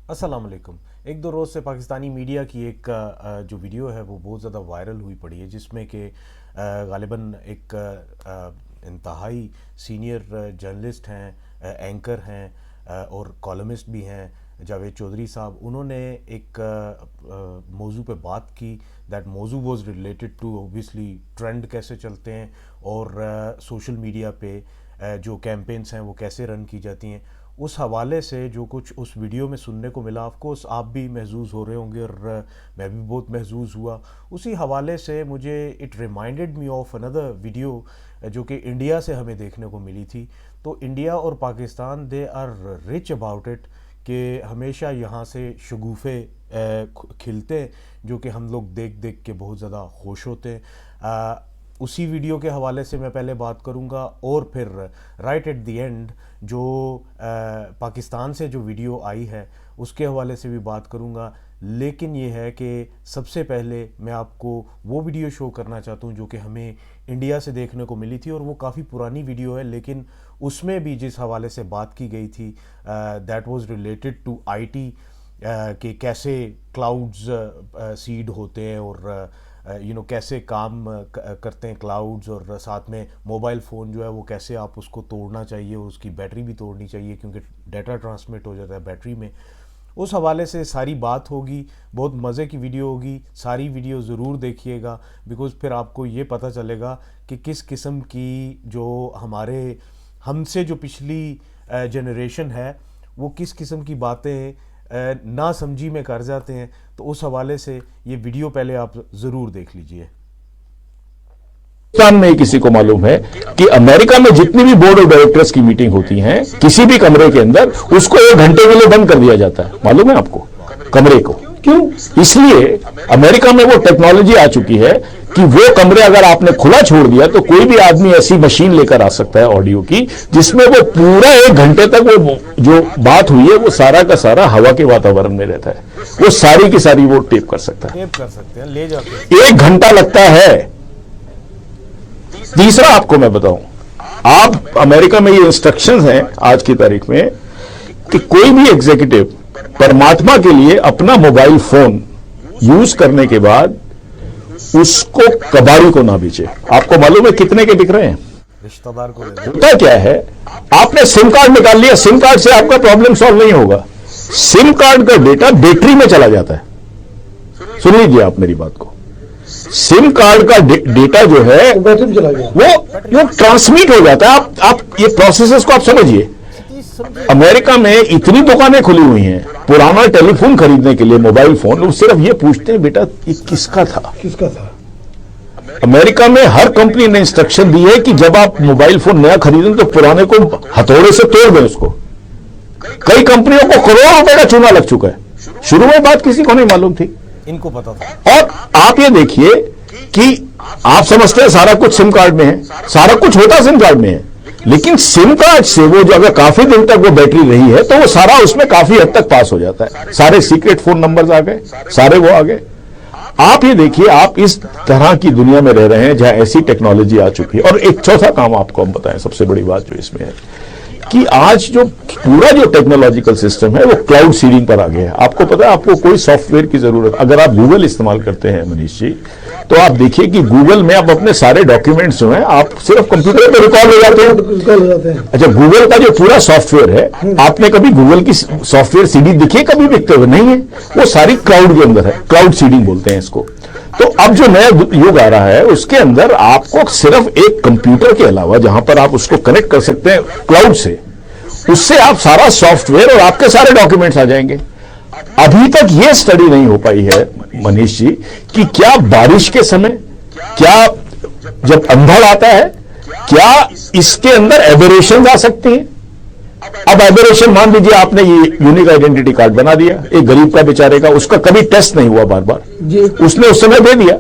अस्सलाम वालेकुम। एक दो रोज़ से पाकिस्तानी मीडिया की एक जो वीडियो है वो बहुत ज़्यादा वायरल हुई पड़ी है, जिसमें कि गालिबन एक इंतहाई सीनियर जर्नलिस्ट हैं, एंकर हैं और कॉलमिस्ट भी हैं, जावेद चौधरी साहब। उन्होंने एक मौजू पे बात की। दैट मौजू was related to obviously trend कैसे चलते हैं और सोशल मीडिया पे जो कैंपेन्स हैं वो कैसे रन की जाती हैं। उस हवाले से जो कुछ उस वीडियो में सुनने को मिला, ऑफकोर्स आप भी महसूस हो रहे होंगे और मैं भी बहुत महसूस हुआ। उसी हवाले से मुझे it reminded me of another video जो कि इंडिया से हमें देखने को मिली थी। तो इंडिया और Pakistan they are rich about it कि हमेशा यहाँ से शगुफ़े खिलते हैं जो कि हम लोग देख देख के बहुत ज़्यादा खुश होते हैं। उसी वीडियो के हवाले से मैं पहले बात करूंगा और फिर राइट एट द एंड जो पाकिस्तान से जो वीडियो आई है उसके हवाले से भी बात करूंगा। लेकिन ये है कि सबसे पहले मैं आपको वो वीडियो शो करना चाहता हूँ जो कि हमें इंडिया से देखने को मिली थी, और वो काफ़ी पुरानी वीडियो है, लेकिन उसमें भी जिस हवाले से बात की गई थी that was related to IT कि कैसे क्लाउड्स सीड होते हैं और कैसे काम करते हैं क्लाउड्स, और साथ में मोबाइल फ़ोन जो है वो कैसे आप उसको तोड़ना चाहिए और उसकी बैटरी भी तोड़नी चाहिए क्योंकि डाटा ट्रांसमिट हो जाता है बैटरी में। उस हवाले से सारी बात होगी, बहुत मज़े की वीडियो होगी। सारी वीडियो ज़रूर देखिएगा बिकॉज़ फिर आपको ये पता चलेगा कि किस किस्म की जो हमसे जो पिछली जनरेशन है वो किस किस्म की बातें ना समझी में कर जाते हैं। तो उस हवाले से ये वीडियो पहले आप जरूर देख लीजिए। पाकिस्तान में किसी को मालूम है कि अमेरिका में जितनी भी बोर्ड ऑफ डायरेक्टर्स की मीटिंग होती हैं, किसी भी कमरे के अंदर उसको 1 घंटे के लिए बंद कर दिया जाता है। मालूम है आपको कमरे को क्यों? इसलिए अमेरिका में वो टेक्नोलॉजी आ चुकी है कि वो कमरे अगर आपने खुला छोड़ दिया तो कोई भी आदमी ऐसी मशीन लेकर आ सकता है ऑडियो की, जिसमें वो पूरा 1 घंटे तक वो जो बात हुई है वो सारा का सारा हवा के वातावरण में रहता है। वो सारी की सारी वो टेप कर सकता है, ले जाते 1 घंटा लगता है। तीसरा आपको मैं बताऊं, आप अमेरिका में ये इंस्ट्रक्शंस हैं आज की तारीख में कि कोई भी एग्जीक्यूटिव परमात्मा के लिए अपना मोबाइल फोन यूज करने के बाद उसको कबाड़ी को ना बेचे। आपको मालूम है कितने के बिक रहे हैं? रिश्तेदार को होता क्या है, आपने सिम कार्ड निकाल लिया, सिम कार्ड से आपका प्रॉब्लम सॉल्व नहीं होगा। सिम कार्ड का डेटा बैटरी में चला जाता है। सुन लीजिए आप मेरी बात को, सिम कार्ड का डेटा जो है वो ट्रांसमिट हो जाता है। आप ये प्रोसेसेस को आप समझिए। अमेरिका में इतनी दुकानें खुली हुई हैं पुराना टेलीफोन खरीदने के लिए, मोबाइल फोन, लोग सिर्फ ये पूछते हैं बेटा ये किसका था। अमेरिका में हर कंपनी ने इंस्ट्रक्शन दी है कि जब आप मोबाइल फोन नया खरीदें तो पुराने को हथौड़े से तोड़ दें उसको। कई कंपनियों को करोड़ों रुपए का चूना लग चुका है। शुरू में बात किसी को नहीं मालूम थी, इनको पता था। और आप ये देखिए कि आप समझते हैं सारा कुछ सिम कार्ड में है, सारा कुछ होता सिम कार्ड में है, लेकिन सिम कार्ड से वो जो अगर काफी दिन तक वो बैटरी रही है तो वो सारा उसमें काफी हद तक पास हो जाता है। सारे सीक्रेट फोन नंबर्स आ गए, सारे वो आ गए। आप ये देखिए, आप इस तरह की दुनिया में रह रहे हैं जहां ऐसी टेक्नोलॉजी आ चुकी है। और एक चौथा काम आपको हम बताएं, सबसे बड़ी बात जो इसमें है कि आज जो पूरा जो टेक्नोलॉजिकल सिस्टम है वो क्लाउड सीडिंग पर आ गया है। आपको पता है, आपको कोई सॉफ्टवेयर की जरूरत, अगर आप गूगल इस्तेमाल करते हैं मनीष जी, तो आप देखिए कि गूगल में आप अपने सारे डॉक्यूमेंट्स जो हैं आप सिर्फ कंप्यूटर पर रिकॉर्ड हो जाते हैं। अच्छा, गूगल का जो पूरा सॉफ्टवेयर है, आपने कभी गूगल की सॉफ्टवेयर सीडी दिखी है कभी बिकते हुए? नहीं है, वो सारी क्लाउड के अंदर है। क्लाउड सीडिंग बोलते हैं इसको। तो अब जो नया युग आ रहा है उसके अंदर आपको सिर्फ एक कंप्यूटर के अलावा जहां पर आप उसको कनेक्ट कर सकते हैं क्लाउड से, उससे आप सारा सॉफ्टवेयर और आपके सारे डॉक्यूमेंट्स आ जाएंगे। अभी तक यह स्टडी नहीं हो पाई है मनीष जी कि क्या बारिश के समय, क्या जब अंधड़ आता है, क्या इसके अंदर एबरेशन आ सकती हैं। अब एबरेशन, मान लीजिए आपने ये यूनिक आइडेंटिटी कार्ड बना दिया एक गरीब का, बेचारे का, उसका कभी टेस्ट नहीं हुआ, बार बार उसने उस समय दे दिया।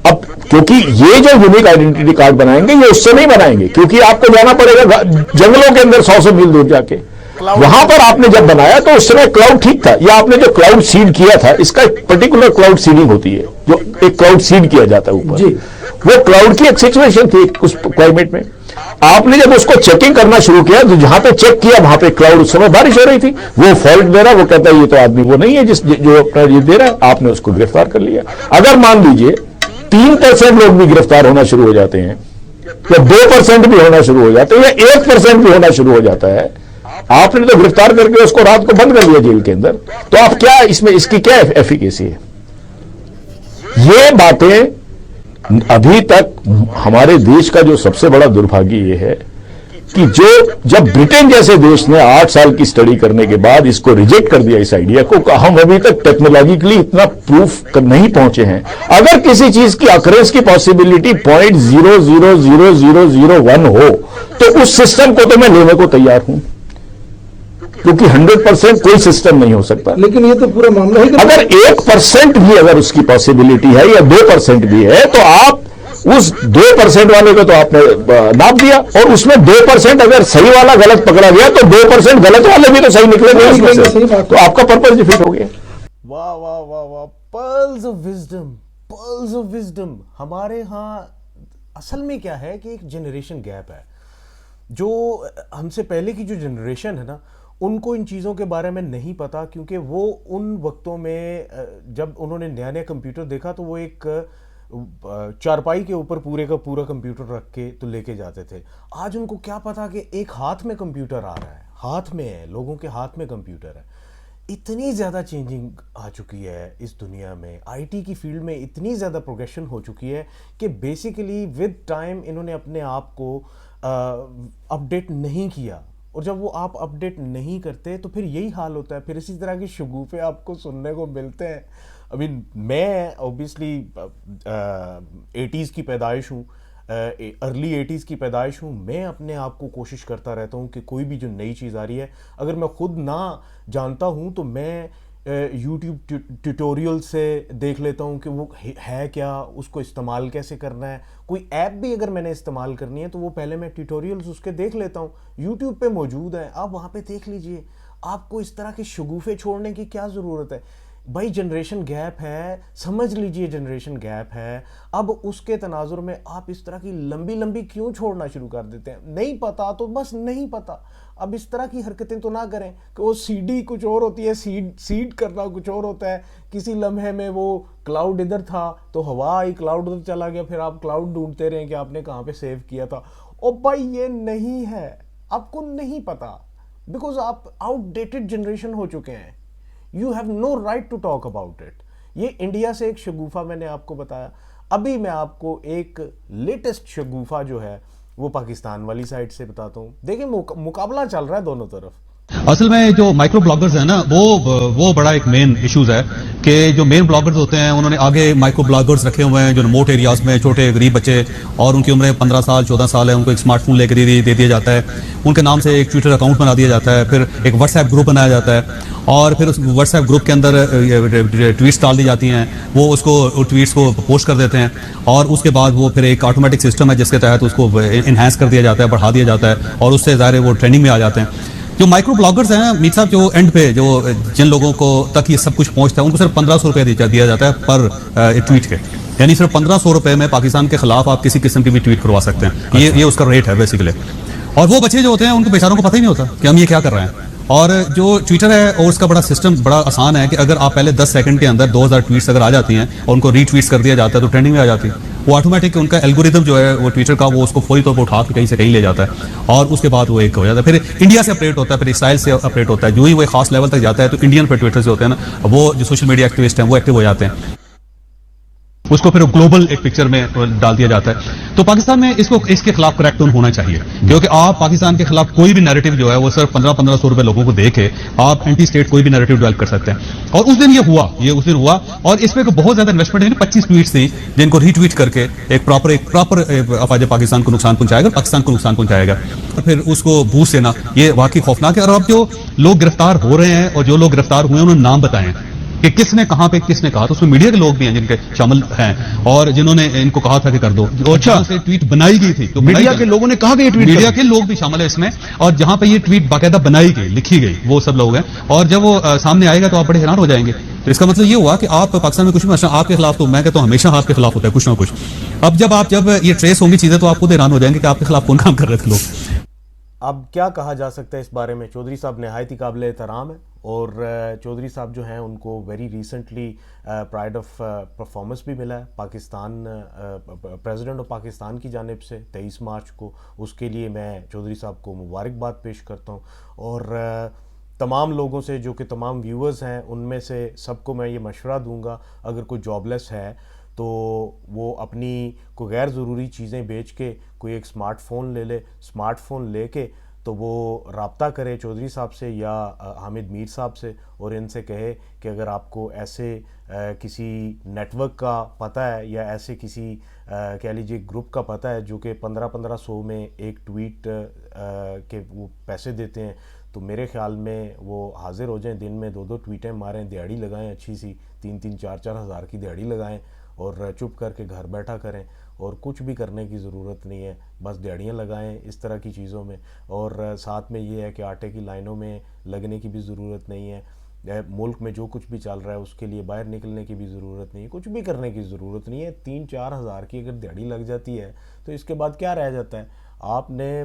अब क्योंकि ये जो यूनिक आइडेंटिटी कार्ड बनाएंगे ये उससे नहीं बनाएंगे, क्योंकि आपको जाना पड़ेगा जंगलों के अंदर 100 मील दूर जाके। वहां पर आपने जब बनाया तो उस समय क्लाउड ठीक था, या आपने जो क्लाउड सीड किया था, इसका एक पर्टिकुलर क्लाउड सीडिंग होती है, जो एक क्लाउड सीड किया जाता है ऊपर, वो क्लाउड की एक सिचुएशन थी उस क्लाइमेट में। आपने जब उसको चेकिंग करना शुरू किया तो जहां पे चेक किया वहां पे क्लाउड, उस समय बारिश हो रही थी, वो फॉल्ट दे रहा, वो कहता है ये तो आदमी वो नहीं है जो अपना ये दे रहा है, आपने उसको गिरफ्तार कर लिया। अगर मान लीजिए 3% लोग भी गिरफ्तार होना शुरू हो जाते हैं, या 2% भी होना शुरू हो जाते हैं, या 1% भी होना शुरू हो जाता है, आपने तो गिरफ्तार करके उसको रात को बंद कर दिया जेल के अंदर, तो आप क्या इसमें, इसकी क्या एफिकेसी है? ये बातें अभी तक हमारे देश का जो सबसे बड़ा दुर्भाग्य ये है कि जब ब्रिटेन जैसे देश ने 8 साल की स्टडी करने के बाद इसको रिजेक्ट कर दिया इस आइडिया को, हम अभी तक टेक्नोलॉजिकली इतना प्रूफ नहीं पहुंचे हैं। अगर किसी चीज की अकरेंस की पॉसिबिलिटी 0.00001 हो तो उस सिस्टम को तो मैं लेने को तैयार हूं, क्योंकि 100% कोई सिस्टम नहीं हो सकता। लेकिन ये तो पूरा मामला है कि अगर 1% भी अगर उसकी पॉसिबिलिटी है या 2% भी है, तो आप उस 2% वाले को तो आपने नाप दिया, और उसमें 2% अगर सही वाला गलत पकड़ा गया तो 2% गलत वाले भी तो सही निकलेंगे उसमें से, तो आपका पर्पस डिफीट हो गया। वाह वाह वाह वाह, pearls of wisdom, pearls of wisdom. हमारे यहाँ असल में क्या है कि एक जनरेशन गैप है। जो हमसे पहले की जो जनरेशन है ना, उनको इन चीज़ों के बारे में नहीं पता, क्योंकि वो उन वक्तों में जब उन्होंने नया नया कंप्यूटर देखा तो वो एक चारपाई के ऊपर पूरे का पूरा कंप्यूटर रख के तो लेके जाते थे। आज उनको क्या पता कि एक हाथ में कंप्यूटर आ रहा है, हाथ में है, लोगों के हाथ में कंप्यूटर है। इतनी ज़्यादा चेंजिंग आ चुकी है इस दुनिया में, आईटी की फील्ड में इतनी ज़्यादा प्रोग्रेशन हो चुकी है कि बेसिकली विद टाइम इन्होंने अपने आप को अपडेट नहीं किया, और जब वो आप अपडेट नहीं करते तो फिर यही हाल होता है। फिर इसी तरह की शगुफे आपको सुनने को मिलते हैं। अभी मैं ऑब्वियसली 80s की पैदाइश हूँ, अर्ली 80s की पैदाइश हूँ। मैं अपने आप को कोशिश करता रहता हूँ कि कोई भी जो नई चीज़ आ रही है, अगर मैं खुद ना जानता हूँ तो मैं यूट्यूब ट्यूटोरियल से देख लेता हूँ कि वो है क्या, उसको इस्तेमाल कैसे करना है। कोई ऐप भी अगर मैंने इस्तेमाल करनी है तो वो पहले मैं ट्यूटोरियल्स उसके देख लेता हूँ, यूट्यूब पे मौजूद है, आप वहाँ पे देख लीजिए। आपको इस तरह के शगुफे छोड़ने की क्या ज़रूरत है भाई? जनरेशन गैप है, समझ लीजिए जनरेशन गैप है। अब उसके तनाजुर में आप इस तरह की लंबी लंबी क्यों छोड़ना शुरू कर देते हैं? नहीं पता तो बस नहीं पता। अब इस तरह की हरकतें तो ना करें कि वो सीडी कुछ और होती है, सीड करना कुछ और होता है। किसी लम्हे में वो क्लाउड इधर था तो हवा आई, क्लाउड उधर चला गया, फिर आप क्लाउड ढूंढते रहे कि आपने कहाँ पे सेव किया था। ओ भाई ये नहीं है, आपको नहीं पता, बिकॉज आप आउटडेटेड जनरेशन हो चुके हैं। You have no right to talk about it. ये इंडिया से एक शगुफा मैंने आपको बताया। अभी मैं आपको एक लेटेस्ट शगुफा जो है वो पाकिस्तान वाली साइड से बताता हूँ। देखिए मुकाबला चल रहा है दोनों तरफ। असल में जो माइक्रो ब्लॉगर्स हैं ना, वो बड़ा एक मेन इश्यूज है कि जो मेन ब्लॉगर्स होते हैं उन्होंने आगे माइक्रो ब्लॉगर्स रखे हुए हैं जो रिमोट एरियाज में छोटे गरीब बच्चे, और उनकी उम्र 15 साल 14 साल है, उनको एक स्मार्टफोन लेकर दे दिया जाता है, उनके नाम से एक ट्विटर अकाउंट बना दिया जाता है, फिर एक व्हाट्सएप ग्रुप बनाया जाता है, और फिर उस व्हाट्सएप ग्रुप के अंदर ट्वीट्स डाल दी जाती हैं, वो उसको ट्वीट्स को पोस्ट कर देते हैं, और उसके बाद वो फिर एक ऑटोमेटिक सिस्टम है जिसके तहत उसको इन्हांस कर दिया जाता है, बढ़ा दिया जाता है, और उससे ज़ाहिर वो ट्रेंडिंग में आ जाते हैं। जो माइक्रो ब्लॉगर्स हैं मीर साहब, जो एंड पे जो जिन लोगों को तक ये सब कुछ पहुंचता है उनको सिर्फ 1500 रुपये दिया जाता है पर ट्वीट के, यानी सिर्फ 1500 रुपये में पाकिस्तान के खिलाफ आप किसी किस्म की भी ट्वीट करवा सकते हैं। ये उसका रेट है बेसिकली। और वो बच्चे जो होते हैं उनको बेचारों को पता ही नहीं होता कि हम ये क्या कर रहे हैं। और जो ट्विटर है और उसका बड़ा सिस्टम बड़ा आसान है कि अगर आप पहले 10 सेकंड के अंदर 2000 ट्वीट्स अगर आ जाती हैं और उनको रीट्वीट्स कर दिया जाता है तो ट्रेंडिंग में आ जाती है। वो ऑटोमेटिक उनका एल्गोरिदम जो है वो ट्विटर का वो उसको फौरी तौर पर उठा के कहीं से कहीं ले जाता है, और उसके बाद वो एक हो जाता है। फिर इंडिया से अपडेट होता है, फिर इसराइल से अपडेट होता है। जो ही वो एक खास लेवल तक जाता है तो इंडियन फिर ट्विटर से होते हैं ना, वो जो सोशल मीडिया एक्टिविस्ट हैं वो एक्टिव हो जाते हैं, उसको फिर ग्लोबल एक पिक्चर में डाल दिया जाता है। तो पाकिस्तान में इसके खिलाफ क्रैकडाउन होना चाहिए, क्योंकि आप पाकिस्तान के खिलाफ कोई भी नैरेटिव जो है वो सिर्फ 1500 रुपए लोगों को देके आप एंटी स्टेट कोई भी नैरेटिव डेवलप कर सकते हैं। और उस दिन ये हुआ, और इसमें बहुत ज्यादा इन्वेस्टमेंट है। 25 ट्वीट्स थी जिनको रीट्वीट करके एक प्रॉपर अफवाज पाकिस्तान को नुकसान पहुंचाएगा, पाकिस्तान को नुकसान पहुंचाएगा, और फिर उसको बूस्ट देना ये वाकई खौफनाक है। और अब जो लोग गिरफ्तार हो रहे हैं और जो लोग गिरफ्तार हुए हैं उन्होंने नाम बताए कि किसने कहाँ पे किसने कहा, तो उसमें मीडिया के लोग भी हैं जिनके शामिल हैं और जिन्होंने इनको कहा था कि कर दो। और जहां से ट्वीट बनाई गई थी तो मीडिया के लोगों ने कहा कि ये ट्वीट, मीडिया के लोग भी शामिल है इसमें, और जहां पे ये ट्वीट बाकायदा बनाई गई, लिखी गई, वो सब लोग हैं। और जब वो सामने आएगा तो आप बड़े हैरान हो जाएंगे तो इसका मतलब ये हुआ कि आप पाकिस्तान में कुछ भी मसला आपके खिलाफ, तो मैं कहता हूँ हमेशा आपके खिलाफ होता है कुछ ना कुछ। अब जब ये ट्रेस होंगी चीजें तो आप खुद हैरान हो जाएंगे कि आपके खिलाफ कौन काम कर रहे थे लोग। अब क्या कहा जा सकता है इस बारे में। चौधरी साहब नहायत ही काबिल एहतराम है, और चौधरी साहब जो हैं उनको very recently pride of performance भी मिला है पाकिस्तान, प्रेसिडेंट ऑफ पाकिस्तान की जानिब से 23 मार्च को। उसके लिए मैं चौधरी साहब को मुबारकबाद पेश करता हूँ। और तमाम लोगों से, जो कि तमाम व्यूअर्स हैं, उनमें से सबको मैं ये मशवरा दूंगा, अगर कोई जॉबलेस है तो वो अपनी कोई गैर ज़रूरी चीज़ें बेच के कोई एक स्मार्टफ़ोन ले ले। स्मार्टफ़ोन लेके तो वो रब्ता करे चौधरी साहब से या हामिद मीर साहब से, और इनसे कहे कि अगर आपको ऐसे किसी नेटवर्क का पता है या ऐसे किसी कह लीजिए ग्रुप का पता है जो कि 1500 में एक ट्वीट के वो पैसे देते हैं, तो मेरे ख्याल में वो हाजिर हो जाएं, दिन में 2-2 ट्वीटें मारें, दिहाड़ी लगाएं, अच्छी सी 3-3, 4-4 हज़ार की दिहाड़ी लगाएं और चुप करके घर बैठा करें, और कुछ भी करने की ज़रूरत नहीं है, बस दिहाड़ियाँ लगाएं इस तरह की चीज़ों में। और साथ में ये है कि आटे की लाइनों में लगने की भी ज़रूरत नहीं है। मुल्क में जो कुछ भी चल रहा है उसके लिए बाहर निकलने की भी ज़रूरत नहीं है, कुछ भी करने की ज़रूरत नहीं है। 3-4 हज़ार की अगर दिहाड़ी लग जाती है तो इसके बाद क्या रह जाता है। आपने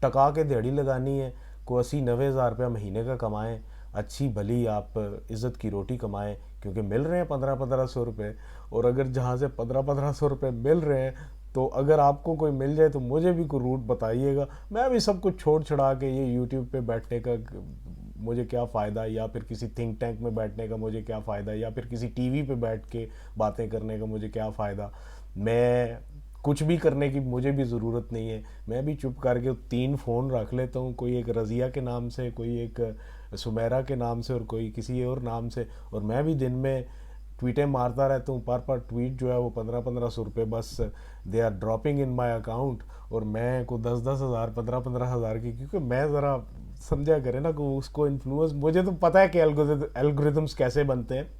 टका के दिहाड़ी लगानी है, को 80-90 हज़ार रुपया महीने का कमाएं, अच्छी भली आप इज़्ज़त की रोटी कमाएं, क्योंकि मिल रहे हैं 1500 रुपये। और अगर जहाँ से 1500 रुपये मिल रहे हैं, तो अगर आपको कोई मिल जाए तो मुझे भी कोई रूट बताइएगा। मैं भी सब कुछ छोड़ छड़ा के ये यूट्यूब पे बैठने का मुझे क्या फ़ायदा, या फिर किसी थिंक टैंक में बैठने का मुझे क्या फ़ायदा, या फिर किसी टीवी पे बैठ के बातें करने का मुझे क्या फ़ायदा। मैं कुछ भी करने की मुझे भी ज़रूरत नहीं है। मैं भी चुप करके 3 फ़ोन रख लेता हूँ, कोई एक रज़िया के नाम से, कोई एक सुमेरा के नाम से, और कोई किसी और नाम से, और मैं भी दिन में ट्वीटें मारता रहता हूँ। पर ट्वीट जो है वो 1500 रुपये बस they are dropping in my account, और मैं को 10-10 हज़ार 15-15 हज़ार की, क्योंकि मैं ज़रा समझा करें ना कि उसको इन्फ्लुएंस, मुझे तो पता है कि एल्गोरिथम्स कैसे बनते हैं,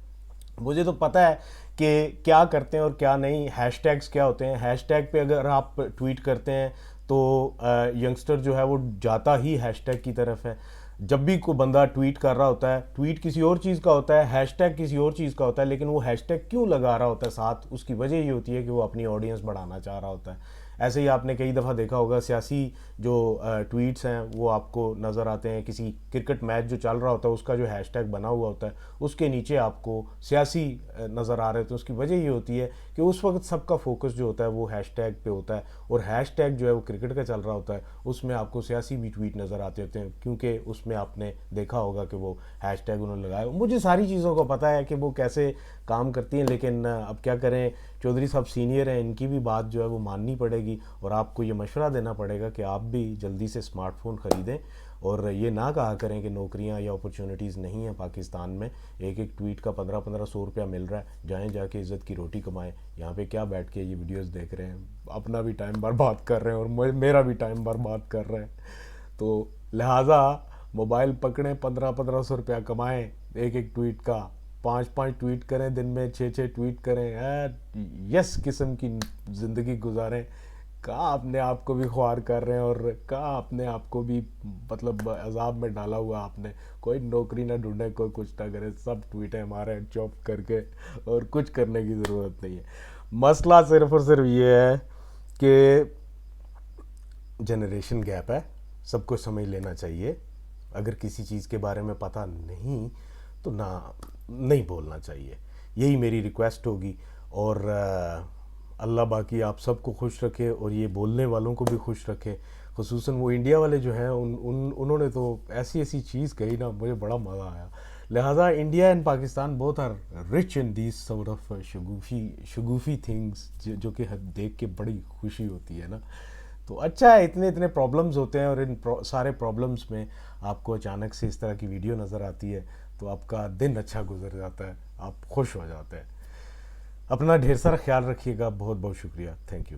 मुझे तो पता है कि क्या करते हैं और क्या नहीं, हैशटैग्स क्या होते हैं। हैशटैग पे अगर आप ट्वीट करते हैं तो यंगस्टर जो है वो जाता ही हैशटैग की तरफ है। जब भी कोई बंदा ट्वीट कर रहा होता है, ट्वीट किसी और चीज़ का होता है, हैशटैग किसी और चीज़ का होता है, लेकिन वो हैशटैग क्यों लगा रहा होता है साथ, उसकी वजह ये होती है कि वो अपनी ऑडियंस बढ़ाना चाह रहा होता है। ऐसे ही आपने कई दफ़ा देखा होगा, सियासी जो ट्वीट्स हैं वो आपको नज़र आते हैं। किसी क्रिकेट मैच जो चल रहा होता है उसका जो हैशटैग बना हुआ होता है, उसके नीचे आपको सियासी नज़र आ रहे होते हैं। उसकी वजह ये होती है कि उस वक्त सबका फोकस जो होता है वो हैशटैग पे होता है, और हैशटैग जो है वो क्रिकेट का चल रहा होता है, उसमें आपको सियासी भी ट्वीट नज़र आते होते हैं, क्योंकि उसमें आपने देखा होगा कि वो हैशटैग उन्होंने लगाया। मुझे सारी चीज़ों का पता है कि वो कैसे काम करती हैं, लेकिन अब क्या करें, चौधरी साहब सीनियर हैं, इनकी भी बात जो है वो माननी पड़ेगी, और आपको ये मशवरा देना पड़ेगा कि आप भी जल्दी से स्मार्टफोन ख़रीदें, और ये ना कहा करें कि नौकरियां या अपॉर्चुनिटीज़ नहीं हैं पाकिस्तान में। एक एक ट्वीट का 1500 रुपया मिल रहा है, जाएं जाके इज़्ज़त की रोटी कमाएं। यहाँ पे क्या बैठ के ये वीडियोस देख रहे हैं, अपना भी टाइम बर्बाद कर रहे हैं और मेरा भी टाइम बर्बाद कर रहे हैं। तो लिहाजा मोबाइल पकड़ें, 1500 रुपया कमाएं, एक एक ट्वीट का 5-5 ट्वीट करें, दिन में 6-6 ट्वीट करें, यस किस्म की ज़िंदगी गुजारें। कहाँ अपने आप को भी ख्वार कर रहे हैं, और कहाँ अपने आप को भी मतलब अजाब में डाला हुआ आपने। कोई नौकरी ना ढूंढे, कोई कुछ ना करे, सब ट्वीटें मारे जॉब करके, और कुछ करने की ज़रूरत नहीं है। मसला सिर्फ और सिर्फ ये है कि जनरेशन गैप है, सबको समझ लेना चाहिए। अगर किसी चीज़ के बारे में पता नहीं तो नहीं बोलना चाहिए, यही मेरी रिक्वेस्ट होगी। और अल्लाह बाकी आप सबको खुश रखे, और ये बोलने वालों को भी खुश रखे, खुसूसन वो इंडिया वाले जो हैं उन्होंने तो ऐसी ऐसी चीज़ कही ना, मुझे बड़ा मज़ा आया। लिहाजा India and Pakistan both are rich in this sort of शगुफी थिंग्स, जो कि देख के बड़ी खुशी होती है ना। तो अच्छा है, इतने इतने प्रॉब्लम्स होते हैं, और इन सारे प्रॉब्लम्स में आपको अचानक से इस तरह की वीडियो नज़र आती है तो आपका दिन अच्छा गुजर जाता है, आप खुश हो जाते हैं। अपना ढेर सारा ख्याल रखिएगा। बहुत बहुत शुक्रिया, थैंक यू।